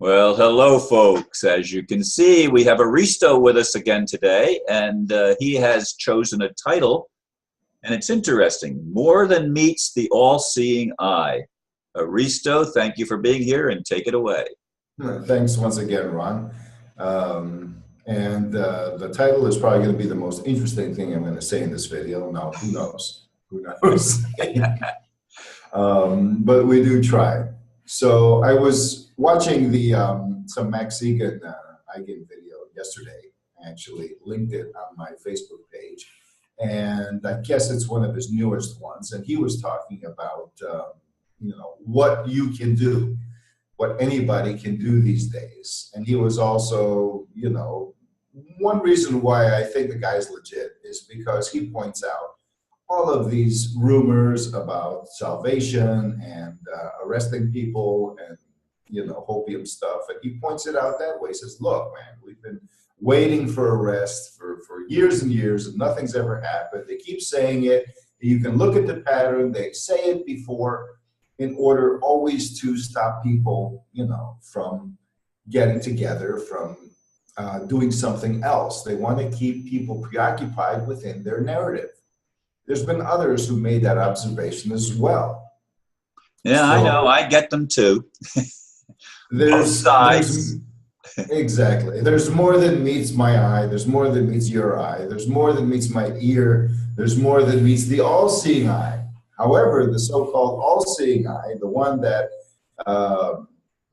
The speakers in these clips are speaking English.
Well, hello, folks. As you can see, we have Aristo with us again today, and he has chosen a title, and it's interesting, More Than Meets the All-Seeing Eye. Aristo, thank you for being here, and take it away. Thanks once again, Ron. The title is probably going to be the most interesting thing I'm going to say in this video. Now, who knows? Who knows? But we do try. So I was watching the some Max Igan video yesterday. I actually linked it on my Facebook page, and I guess it's one of his newest ones. And he was talking about what you can do, what anybody can do these days. And he was also, one reason why I think the guy's legit is because he points out all of these rumors about salvation and arresting people and, hopium stuff. And he points it out that way. He says, look, man, we've been waiting for arrest for years and years and nothing's ever happened. They keep saying it. You can look at the pattern. They say it before in order always to stop people, from getting together, from doing something else. They want to keep people preoccupied within their narrative. There's been others who made that observation as well. Yeah, so, I know. I get them too. Both sides. Exactly. There's more than meets my eye. There's more than meets your eye. There's more than meets my ear. There's more than meets the all-seeing eye. However, the so-called all-seeing eye, the one that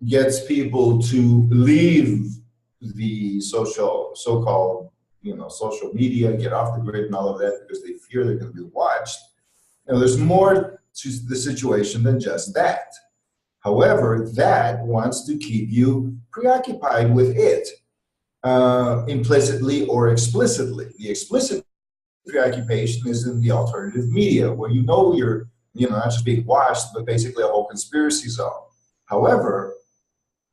gets people to leave the so-called social media, get off the grid and all of that because they fear they're going to be watched. There's more to the situation than just that. However, that wants to keep you preoccupied with it, implicitly or explicitly. The explicit preoccupation is in the alternative media, where you're not just being watched, but basically a whole conspiracy zone. However,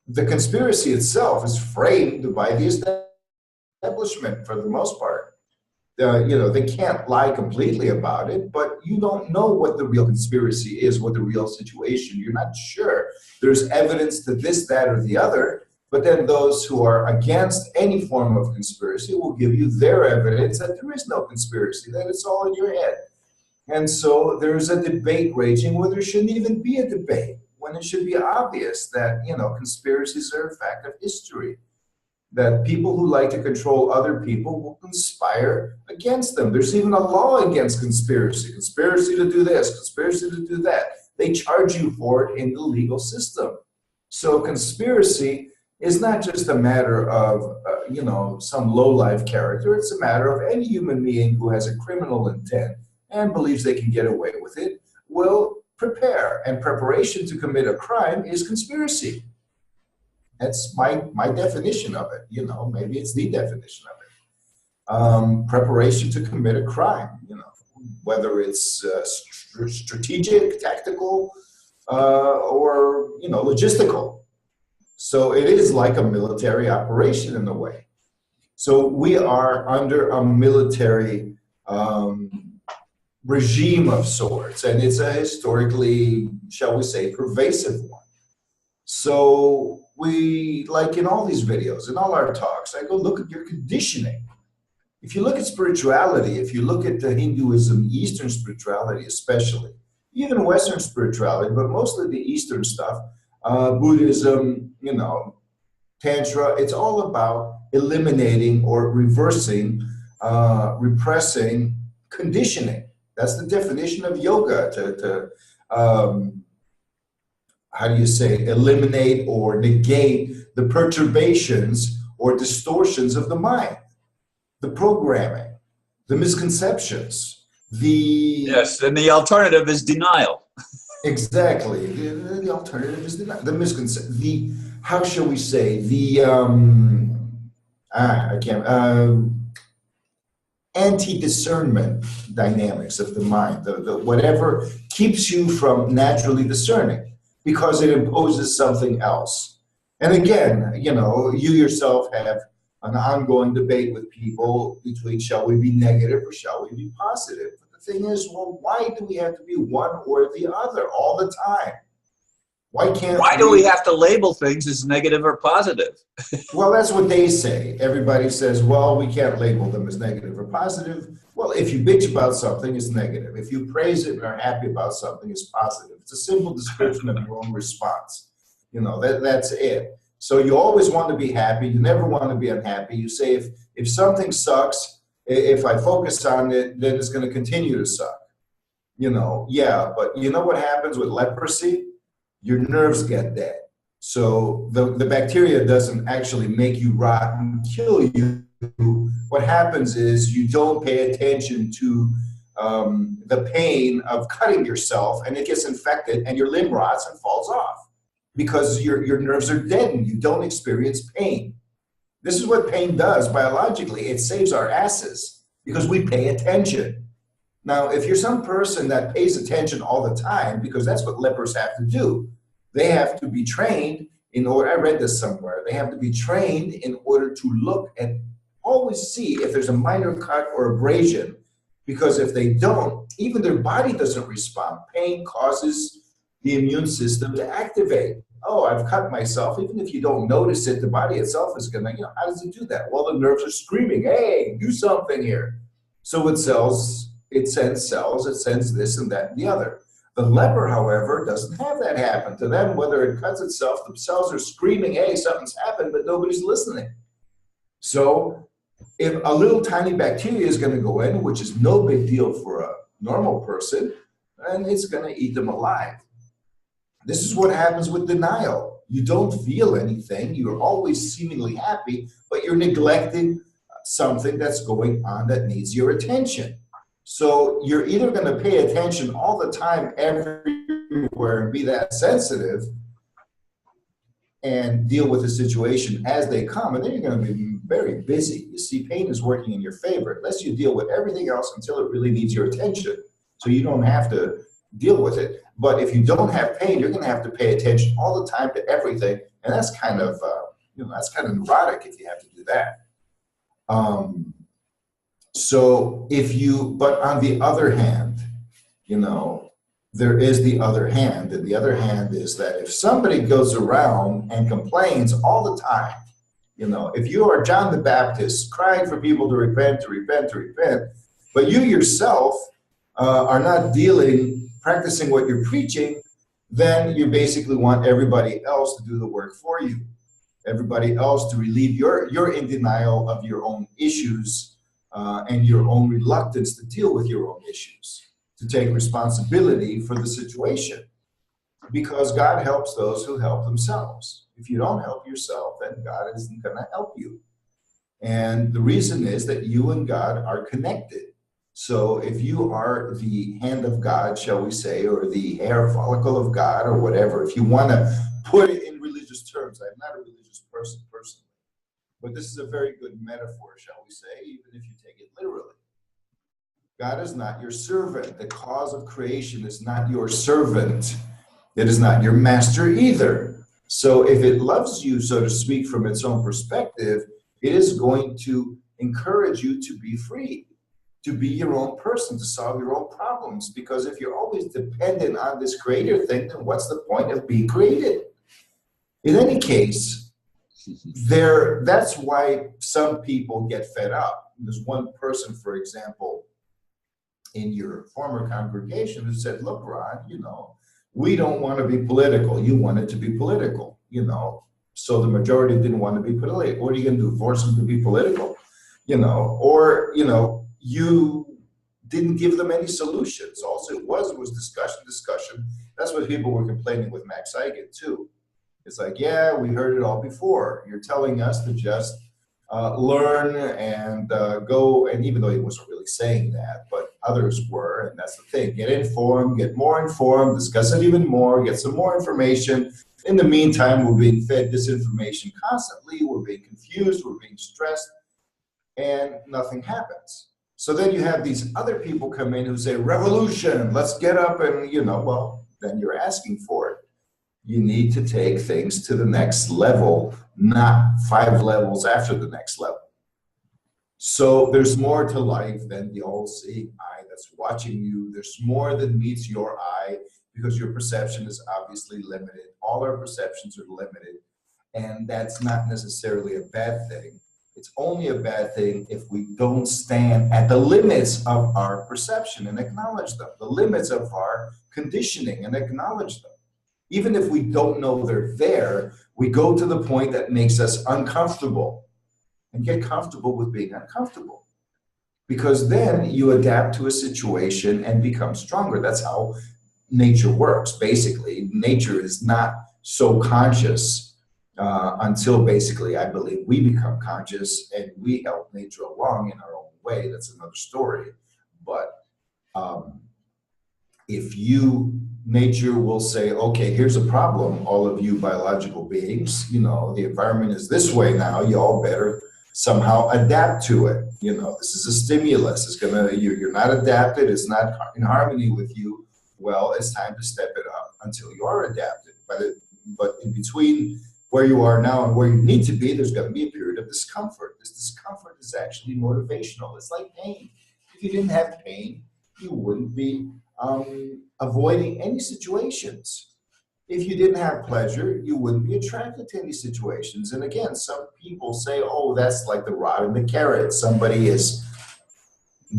the conspiracy itself is framed by the establishment for the most part. They can't lie completely about it, but you don't know what the real conspiracy is, what the real situation. You're not sure. There's evidence to this, that, or the other, but then those who are against any form of conspiracy will give you their evidence that there is no conspiracy, that it's all in your head. And so there's a debate raging where there shouldn't even be a debate, when it should be obvious that, conspiracies are a fact of history, that people who like to control other people will conspire against them. There's even a law against conspiracy to do this, conspiracy to do that. They charge you for it in the legal system. So conspiracy is not just a matter of, some low-life character. It's a matter of any human being who has a criminal intent and believes they can get away with it will prepare. And preparation to commit a crime is conspiracy. That's my definition of it. Maybe it's the definition of it. Preparation to commit a crime, whether it's strategic, tactical, or, logistical. So it is like a military operation in a way. So we are under a military regime of sorts, and it's a historically, shall we say, pervasive one. So we, like in all these videos, in all our talks, I go, look at your conditioning. If you look at spirituality, if you look at the Hinduism, Eastern spirituality especially, even Western spirituality, but mostly the Eastern stuff, Buddhism, Tantra, it's all about eliminating or reversing, repressing conditioning. That's the definition of yoga, how do you say, eliminate or negate the perturbations or distortions of the mind, the programming, the misconceptions, Yes, and the alternative is denial. Exactly. The alternative is the how shall we say, anti-discernment dynamics of the mind, the whatever keeps you from naturally discerning, because it imposes something else. And again, you yourself have an ongoing debate with people between shall we be negative or shall we be positive. But the thing is, well, why do we have to be one or the other all the time? Why can't Why do we have to label things as negative or positive? Well, that's what they say. Everybody says, well, we can't label them as negative or positive. Well, if you bitch about something, it's negative. If you praise it and are happy about something, it's positive. It's a simple description of your own response. You know, that's it. So you always want to be happy. You never want to be unhappy. You say, if something sucks, if I focus on it, then it's going to continue to suck. You know, yeah, but you know what happens with leprosy? Your nerves get dead. So the bacteria doesn't actually make you rot and kill you. What happens is you don't pay attention to the pain of cutting yourself, and it gets infected and your limb rots and falls off because your nerves are deadened. You don't experience pain. This is what pain does biologically. It saves our asses because we pay attention. Now, if you're some person that pays attention all the time, because that's what lepers have to do, they have to be trained in order, I read this somewhere, they have to be trained in order to look and always see if there's a minor cut or abrasion, because if they don't, even their body doesn't respond. Pain causes the immune system to activate. Oh, I've cut myself. Even if you don't notice it, the body itself is gonna, how does it do that? Well, the nerves are screaming, hey, do something here. So it sends cells, it sends this and that and the other. The leper, however, doesn't have that happen. To them, whether it cuts itself, the cells are screaming, hey, something's happened, but nobody's listening. So if a little tiny bacteria is going to go in, which is no big deal for a normal person, and it's going to eat them alive. This is what happens with denial. You don't feel anything. You're always seemingly happy, but you're neglecting something that's going on that needs your attention. So you're either going to pay attention all the time, everywhere, and be that sensitive and deal with the situation as they come, and then you're going to be very busy. You see, pain is working in your favor, unless you deal with everything else until it really needs your attention. So you don't have to deal with it. But if you don't have pain, you're going to have to pay attention all the time to everything, and that's kind of, that's kind of neurotic if you have to do that. So but on the other hand, there is the other hand, and the other hand is that if somebody goes around and complains all the time, if you are John the Baptist crying for people to repent, but you yourself are not practicing what you're preaching, then you basically want everybody else to do the work for you. Everybody else to relieve you're in denial of your own issues and your own reluctance to deal with your own issues, to take responsibility for the situation. Because God helps those who help themselves. If you don't help yourself, then God isn't going to help you. And the reason is that you and God are connected. So if you are the hand of God, shall we say, or the hair follicle of God, or whatever, if you want to put it in religious terms, I'm not a religious person personally, but this is a very good metaphor, shall we say, even if you take it literally. God is not your servant. The cause of creation is not your servant. It is not your master either. So if it loves you, so to speak, from its own perspective, it is going to encourage you to be free, to be your own person, to solve your own problems. Because if you're always dependent on this creator thing, then what's the point of being created? In any case, that's why some people get fed up. There's one person, for example, in your former congregation who said, look, Ron, we don't want to be political. You want it to be political, So the majority didn't want to be political. What are you going to do, force them to be political? Or you didn't give them any solutions. Also, it was discussion. That's what people were complaining with Max Igan too. It's like, yeah, we heard it all before. You're telling us to just learn and go, and even though he wasn't really saying that, but others were, and that's the thing. Get informed, get more informed, discuss it even more, get some more information. In the meantime, we're being fed disinformation constantly, we're being confused, we're being stressed, and nothing happens. So then you have these other people come in who say, revolution, let's get up and, well, then you're asking for it. You need to take things to the next level, not 5 levels after the next level. So there's more to life than the all-seeing eye that's watching you. There's more than meets your eye, because your perception is obviously limited. All our perceptions are limited, and that's not necessarily a bad thing. It's only a bad thing if we don't stand at the limits of our perception and acknowledge them, the limits of our conditioning and acknowledge them. Even if we don't know they're there, we go to the point that makes us uncomfortable and get comfortable with being uncomfortable. Because then you adapt to a situation and become stronger. That's how nature works, basically. Nature is not so conscious until basically, I believe, we become conscious and we help nature along in our own way. That's another story. But nature will say, okay, here's a problem, all of you biological beings, the environment is this way now, you all better somehow adapt to it. This is a stimulus. You're not adapted, it's not in harmony with you. Well, it's time to step it up until you are adapted. But in between where you are now and where you need to be, there's going to be a period of discomfort. This discomfort is actually motivational. It's like pain. If you didn't have pain, you wouldn't be avoiding any situations. If you didn't have pleasure, you wouldn't be attracted to any situations. And again, some people say, oh, that's like the rod and the carrot. Somebody is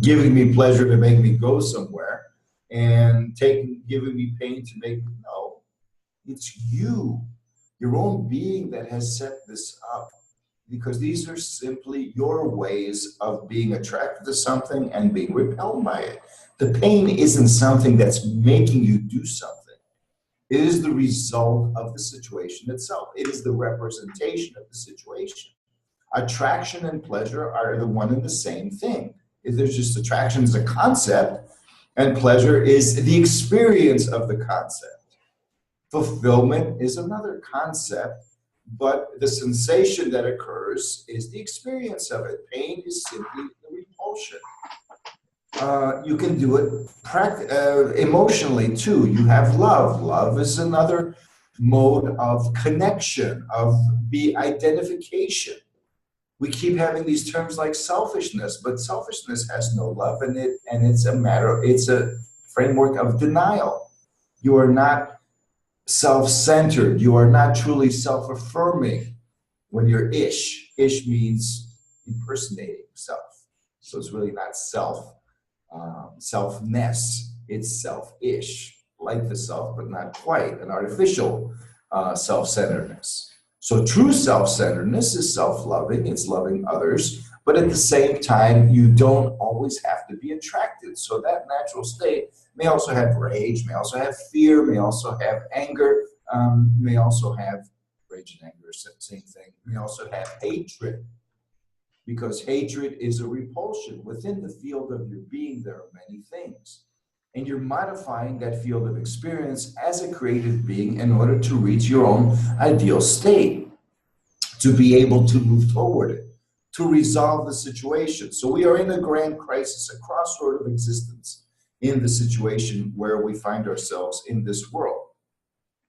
giving me pleasure to make me go somewhere and giving me pain to make me no. It's you, your own being, that has set this up, because these are simply your ways of being attracted to something and being repelled by it. The pain isn't something that's making you do something. It is the result of the situation itself. It is the representation of the situation. Attraction and pleasure are the one and the same thing. There's just attraction is a concept, and pleasure is the experience of the concept. Fulfillment is another concept, but the sensation that occurs is the experience of it. Pain is simply the repulsion. You can do it emotionally too. You have love. Love is another mode of connection, of identification. We keep having these terms like selfishness, but selfishness has no love in it, and it's a framework of denial. You are not self-centered. You are not truly self-affirming when you're ish. Ish means impersonating self. So it's really not selfness. It's self-ish, like the self, but not quite, an artificial self-centeredness. So true self-centeredness is self-loving, it's loving others, but at the same time, you don't always have to be attracted. So that natural state may also have rage, may also have fear, may also have anger, may also have rage and anger, same thing, may also have hatred. Because hatred is a repulsion. Within the field of your being, there are many things. And you're modifying that field of experience as a creative being in order to reach your own ideal state, to be able to move toward it, to resolve the situation. So we are in a grand crisis, a crossroad of existence in the situation where we find ourselves in this world.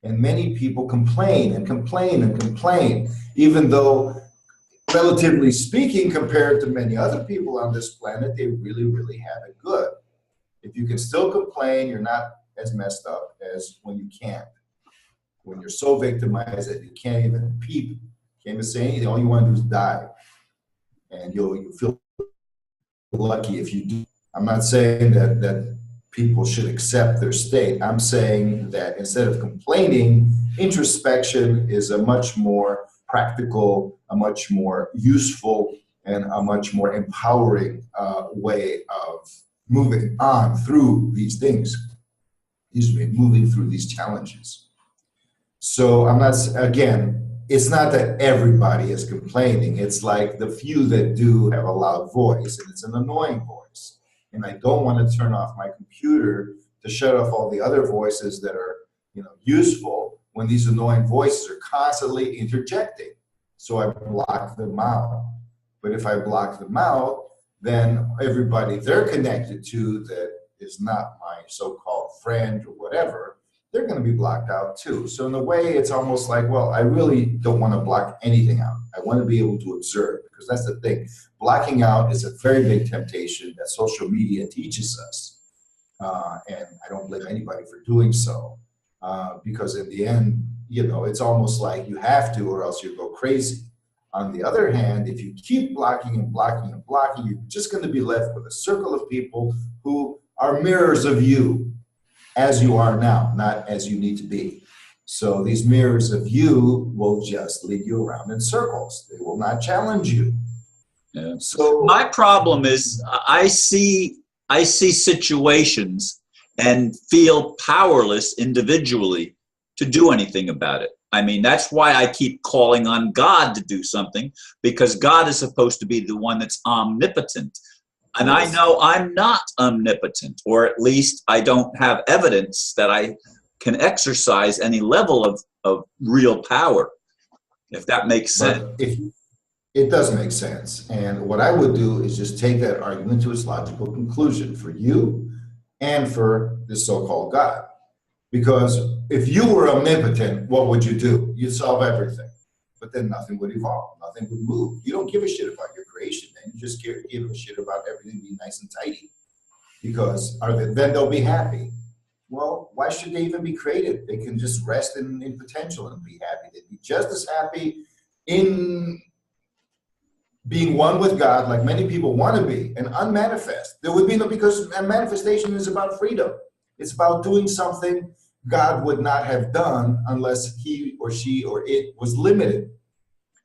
And many people complain and complain and complain, even though, relatively speaking, compared to many other people on this planet, they really, really have it good. If you can still complain, you're not as messed up as when you can't. When you're so victimized that you can't even peep, can't even say anything, all you want to do is die. And you'll feel lucky if you do. I'm not saying that people should accept their state. I'm saying that instead of complaining, introspection is a much more practical, a much more useful, and a much more empowering way of moving on through these things, moving through these challenges. So it's not that everybody is complaining. It's like the few that do have a loud voice, and it's an annoying voice. And I don't want to turn off my computer to shut off all the other voices that are, useful, when these annoying voices are constantly interjecting. So I block them out. But if I block them out, then everybody they're connected to that is not my so-called friend or whatever, they're going to be blocked out too. So in a way, it's almost like, well, I really don't want to block anything out. I want to be able to observe, because that's the thing. Blocking out is a very big temptation that social media teaches us. And I don't blame anybody for doing so, because in the end, it's almost like you have to, or else you go crazy. On the other hand, if you keep blocking and blocking and blocking, you're just going to be left with a circle of people who are mirrors of you as you are now, not as you need to be. So these mirrors of you will just lead you around in circles. They will not challenge you. Yeah. So My problem is I see situations and feel powerless individually to do anything about it. I mean, that's why I keep calling on God to do something, because God is supposed to be the one that's omnipotent. And yes. I know I'm not omnipotent, or at least I don't have evidence that I can exercise any level of real power, if that makes sense. But it does make sense. And what I would do is just take that argument to its logical conclusion for you and for the so-called God. Because if you were omnipotent, what would you do? You'd solve everything. But then nothing would evolve. Nothing would move. You don't give a shit about your creation, man. You just give a shit about everything being nice and tidy. Because then they'll be happy. Well, why should they even be created? They can just rest in potential and be happy. They'd be just as happy in being one with God, like many people want to be, and unmanifest. There would be no, because a manifestation is about freedom. It's about doing something God would not have done unless he or she or it was limited.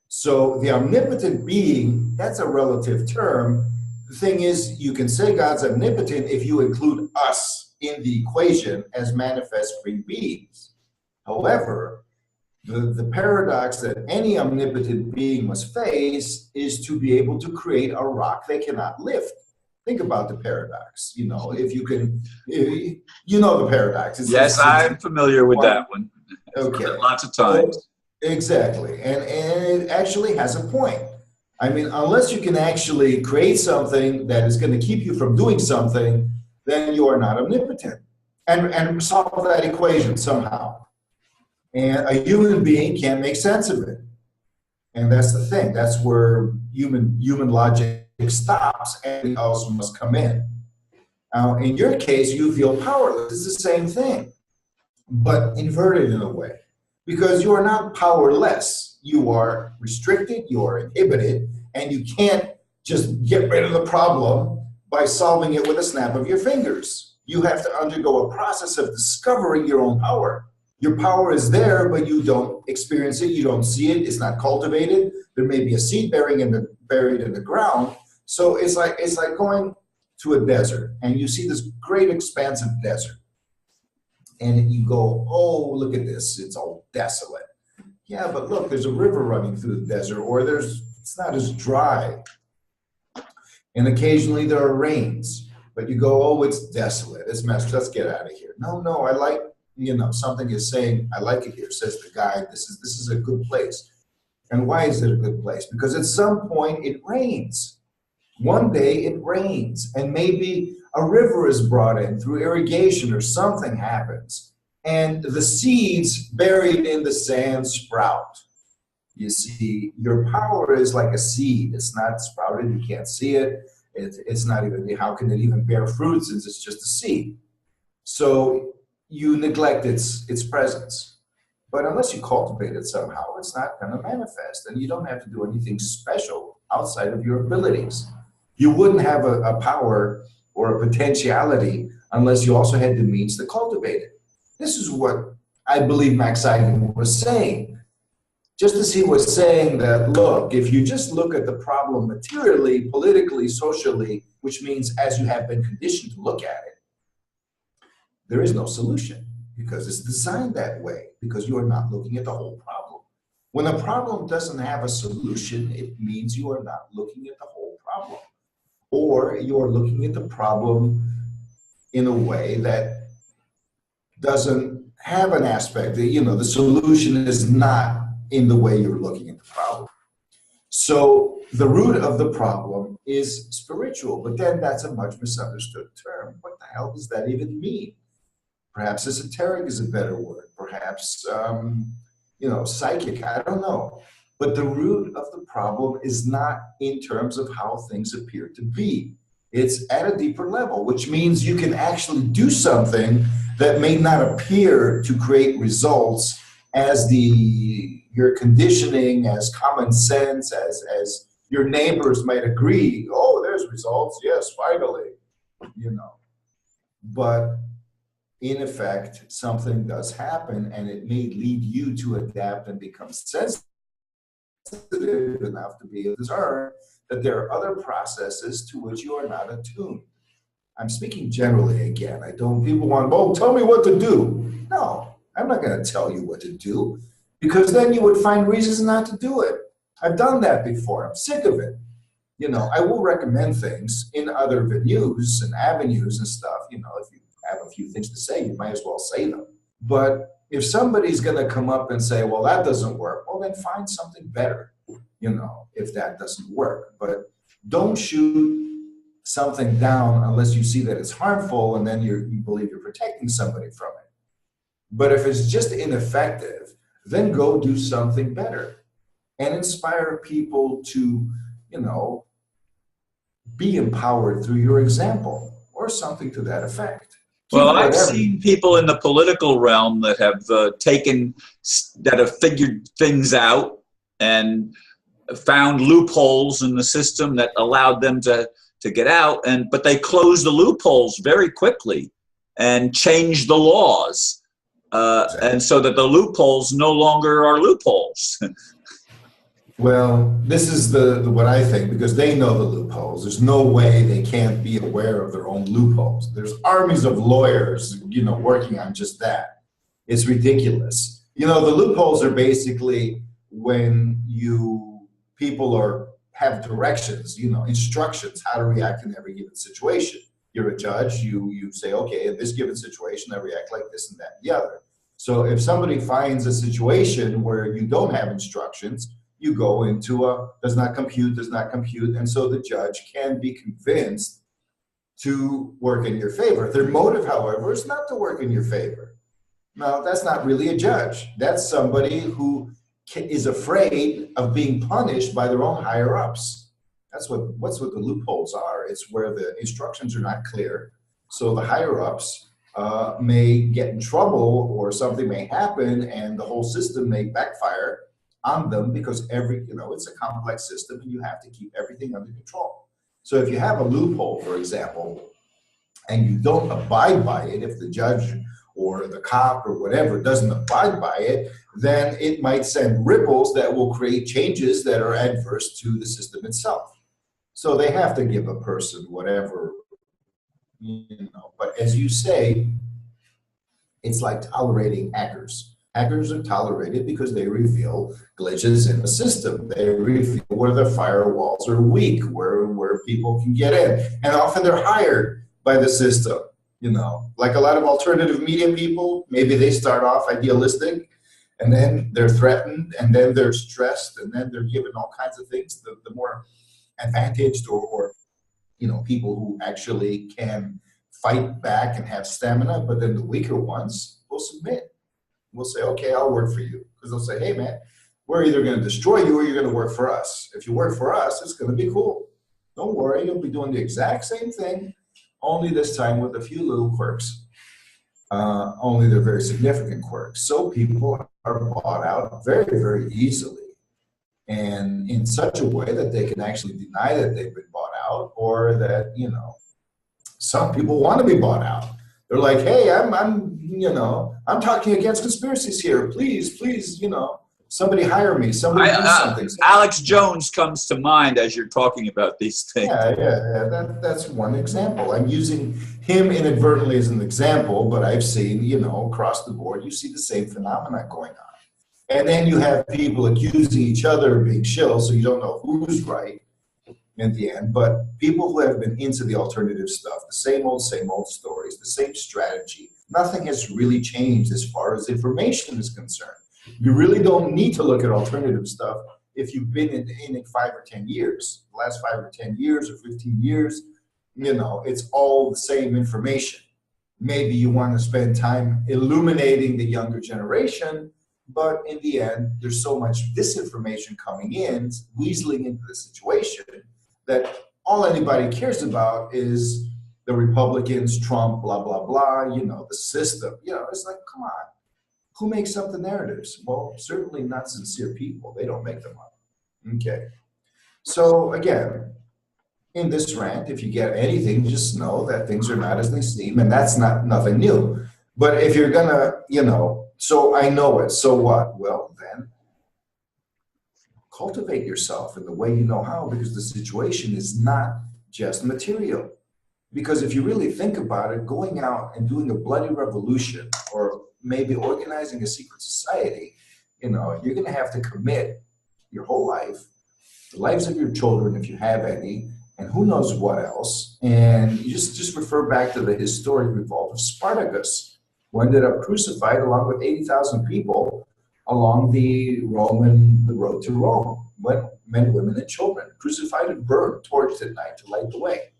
So the omnipotent being, that's a relative term. The thing is, you can say God's omnipotent if you include us in the equation as manifest free beings. However, the paradox that any omnipotent being must face is to be able to create a rock they cannot lift. Think about the paradox. If you can, the paradox. Yes, I'm familiar with that one. Okay. Lots of times. So, exactly. And it actually has a point. I mean, unless you can actually create something that is going to keep you from doing something, then you are not omnipotent. And solve that equation somehow. And a human being can't make sense of it. And that's the thing. That's where human logic stops and everything else must come in. Now, in your case, you feel powerless. It's the same thing, but inverted in a way. Because you are not powerless. You are restricted, you are inhibited, and you can't just get rid of the problem by solving it with a snap of your fingers. You have to undergo a process of discovering your own power. Your power is there, but you don't experience it. You don't see it. It's not cultivated. There may be a seed buried in the ground. So it's like going to a desert, and you see this great expansive desert, and you go, "Oh, look at this! It's all desolate." Yeah, but look, there's a river running through the desert, or it's not as dry, and occasionally there are rains. But you go, "Oh, it's desolate. It's messed. Let's get out of here." No, I like. Something is saying, I like it here, says the guide, this is a good place. And why is it a good place? Because at some point it rains. One day it rains, and maybe a river is brought in through irrigation or something happens. And the seeds buried in the sand sprout. You see, your power is like a seed. It's not sprouted, you can't see it. It's not even, how can it even bear fruit since it's just a seed? So you neglect its presence. But unless you cultivate it somehow, it's not going to manifest. And you don't have to do anything special outside of your abilities. You wouldn't have a power or a potentiality unless you also had the means to cultivate it. This is what I believe Max Igan was saying. Just as he was saying that, look, if you just look at the problem materially, politically, socially, which means as you have been conditioned to look at it, there is no solution because it's designed that way, because you are not looking at the whole problem. When a problem doesn't have a solution, it means you are not looking at the whole problem. Or you are looking at the problem in a way that doesn't have an aspect. The solution is not in the way you're looking at the problem. So the root of the problem is spiritual, but then that's a much misunderstood term. What the hell does that even mean? Perhaps esoteric is a better word. Perhaps, psychic. I don't know. But the root of the problem is not in terms of how things appear to be. It's at a deeper level, which means you can actually do something that may not appear to create results as your conditioning, as common sense, as your neighbors might agree. Oh, there's results. Yes, finally, you know. But in effect, something does happen, and it may lead you to adapt and become sensitive enough to be able to discern that there are other processes to which you are not attuned. I'm speaking generally again. I don't, people want, oh, tell me what to do. No, I'm not going to tell you what to do, because then you would find reasons not to do it. I've done that before. I'm sick of it. You know, I will recommend things in other venues and avenues and stuff. You know, if you have a few things to say, you might as well say them. But if somebody's going to come up and say, well, that doesn't work, well, then find something better, you know, if that doesn't work. But don't shoot something down unless you see that it's harmful and then you believe you're protecting somebody from it. But if it's just ineffective, then go do something better and inspire people to, you know, be empowered through your example or something to that effect. Well, I've seen people in the political realm that have that have figured things out and found loopholes in the system that allowed them to get out, but they closed the loopholes very quickly and changed the laws, exactly. And so that the loopholes no longer are loopholes. Well, this is what I think, because they know the loopholes. There's no way they can't be aware of their own loopholes. There's armies of lawyers, you know, working on just that. It's ridiculous. You know, the loopholes are basically when people have directions, you know, instructions, how to react in every given situation. You're a judge, you say, okay, in this given situation, I react like this and that and the other. So if somebody finds a situation where you don't have instructions, you go into does not compute, and so the judge can be convinced to work in your favor. Their motive, however, is not to work in your favor. No, that's not really a judge. That's somebody who is afraid of being punished by their own higher-ups. That's what the loopholes are. It's where the instructions are not clear, so the higher-ups may get in trouble, or something may happen, and the whole system may backfire on them, because it's a complex system and you have to keep everything under control. So if you have a loophole, for example, and you don't abide by it, if the judge or the cop or whatever doesn't abide by it, then it might send ripples that will create changes that are adverse to the system itself. So they have to give a person whatever, you know. But as you say, it's like tolerating hackers. Hackers are tolerated because they reveal glitches in the system. They reveal where the firewalls are weak, where people can get in. And often they're hired by the system, you know. Like a lot of alternative media people, maybe they start off idealistic, and then they're threatened, and then they're stressed, and then they're given all kinds of things. The more advantaged or you know, people who actually can fight back and have stamina, but then the weaker ones will submit. We'll say, okay, I'll work for you. Because they'll say, hey, man, we're either going to destroy you or you're going to work for us. If you work for us, it's going to be cool. Don't worry, you'll be doing the exact same thing, only this time with a few little quirks. Only they're very significant quirks. So people are bought out very, very easily, and in such a way that they can actually deny that they've been bought out, or that, you know, some people want to be bought out. They're like, hey, I'm talking against conspiracies here. Please, you know, somebody hire me. Somebody do something. Alex Jones comes to mind as you're talking about these things. Yeah. That's one example. I'm using him inadvertently as an example, but I've seen, you know, across the board, you see the same phenomena going on. And then you have people accusing each other of being shills, so you don't know who's right in the end. But people who have been into the alternative stuff, the same old stories, the same strategy, nothing has really changed as far as information is concerned. You really don't need to look at alternative stuff if you've been in it 5 or 10 years. The last 5 or 10 years or 15 years, you know, it's all the same information. Maybe you want to spend time illuminating the younger generation, but in the end, there's so much disinformation coming in, weaseling into the situation, that all anybody cares about is the Republicans, Trump, blah, blah, blah, you know, the system. You know, it's like, come on. Who makes up the narratives? Well, certainly not sincere people. They don't make them up. Okay. So again, in this rant, if you get anything, just know that things are not as they seem, and that's nothing new. But if you're gonna, you know, so I know it, so what? Well, then cultivate yourself in the way you know how, because the situation is not just material. Because if you really think about it, going out and doing a bloody revolution, or maybe organizing a secret society, you know, you're going to have to commit your whole life, the lives of your children, if you have any, and who knows what else. And you just refer back to the historic revolt of Spartacus, who ended up crucified along with 80,000 people along the road to Rome, when men, women, and children crucified and burned, torched at night to light the way.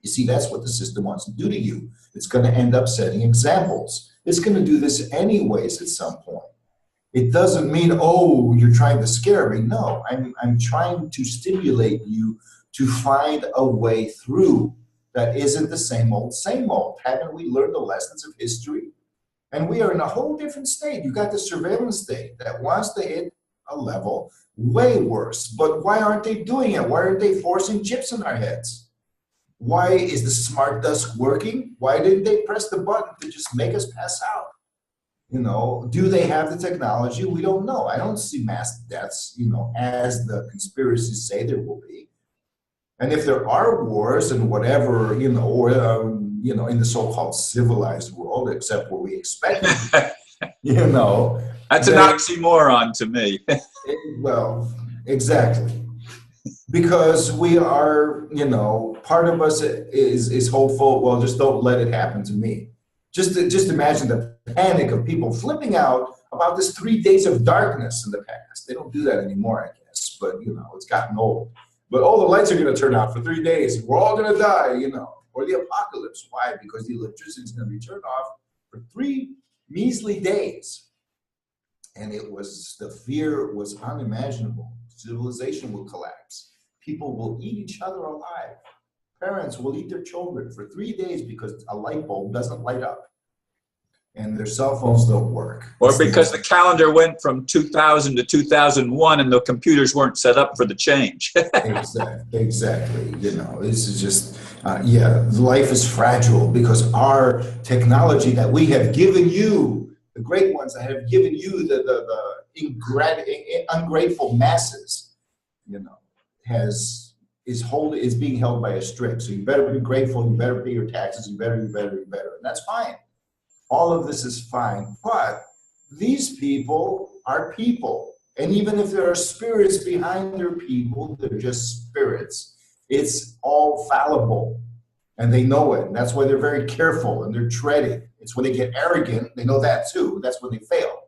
You see, that's what the system wants to do to you. It's going to end up setting examples. It's going to do this anyways at some point. It doesn't mean, oh, you're trying to scare me. No, I'm trying to stimulate you to find a way through that isn't the same old, same old. Haven't we learned the lessons of history? And we are in a whole different state. You got the surveillance state that wants to hit a level way worse. But why aren't they doing it? Why aren't they forcing chips in our heads? Why is the smart dusk working? Why didn't they press the button to just make us pass out? You know, do they have the technology? We don't know. I don't see mass deaths, you know, as the conspiracies say there will be. And if there are wars and whatever, you know, or, you know, in the so-called civilized world, except what we expect, you know. That's an oxymoron to me. Well, exactly. Because we are, you know, part of us is hopeful. Well, just don't let it happen to me. Just imagine the panic of people flipping out about this 3 days of darkness in the past. They don't do that anymore, I guess. But, you know, it's gotten old. But all the lights are going to turn out for 3 days. We're all going to die, you know. Or the apocalypse. Why? Because the electricity is going to be turned off for 3 measly days. And the fear was unimaginable. Civilization will collapse. People will eat each other alive. Parents will eat their children for 3 days because a light bulb doesn't light up. And their cell phones don't work. Or because the calendar went from 2000 to 2001 and the computers weren't set up for the change. Exactly. You know, this is just, life is fragile because our technology that we have given you, the great ones that have given you the ungrateful masses, you know, is being held by a string. So you better be grateful, you better pay your taxes, you better. And that's fine. All of this is fine. But these people are people. And even if there are spirits behind their people, they're just spirits. It's all fallible. And they know it. And that's why they're very careful and they're treading. It's when they get arrogant, they know that too. That's when they fail.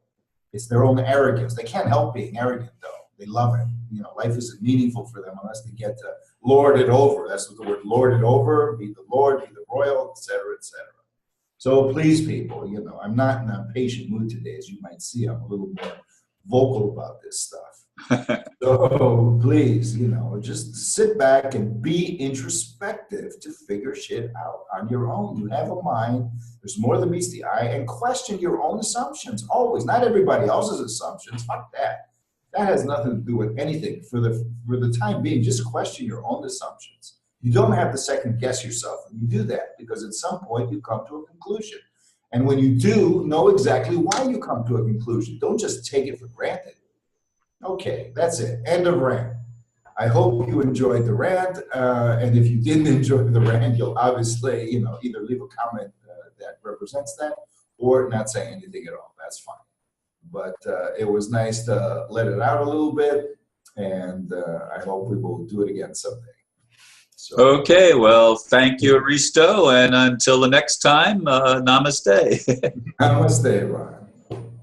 It's their own arrogance. They can't help being arrogant though. They love it. You know, life isn't meaningful for them unless they get to lord it over. That's what the word lord it over, be the Lord, be the royal, etc., etc. So please, people, you know, I'm not in a patient mood today, as you might see. I'm a little more vocal about this stuff. So please, you know, just sit back and be introspective to figure shit out on your own. You have a mind. There's more than meets the eye, and question your own assumptions always. Not everybody else's assumptions. Fuck that. That has nothing to do with anything. For the time being, just question your own assumptions. You don't have to second guess yourself when you do that, because at some point you come to a conclusion. And when you do, know exactly why you come to a conclusion. Don't just take it for granted. Okay, that's it. End of rant. I hope you enjoyed the rant. And if you didn't enjoy the rant, you'll obviously, you know, either leave a comment that represents that or not say anything at all. That's fine. But it was nice to let it out a little bit. And I hope we will do it again someday. So. Okay, well, thank you, Aristo, and until the next time, namaste. Namaste, Ron.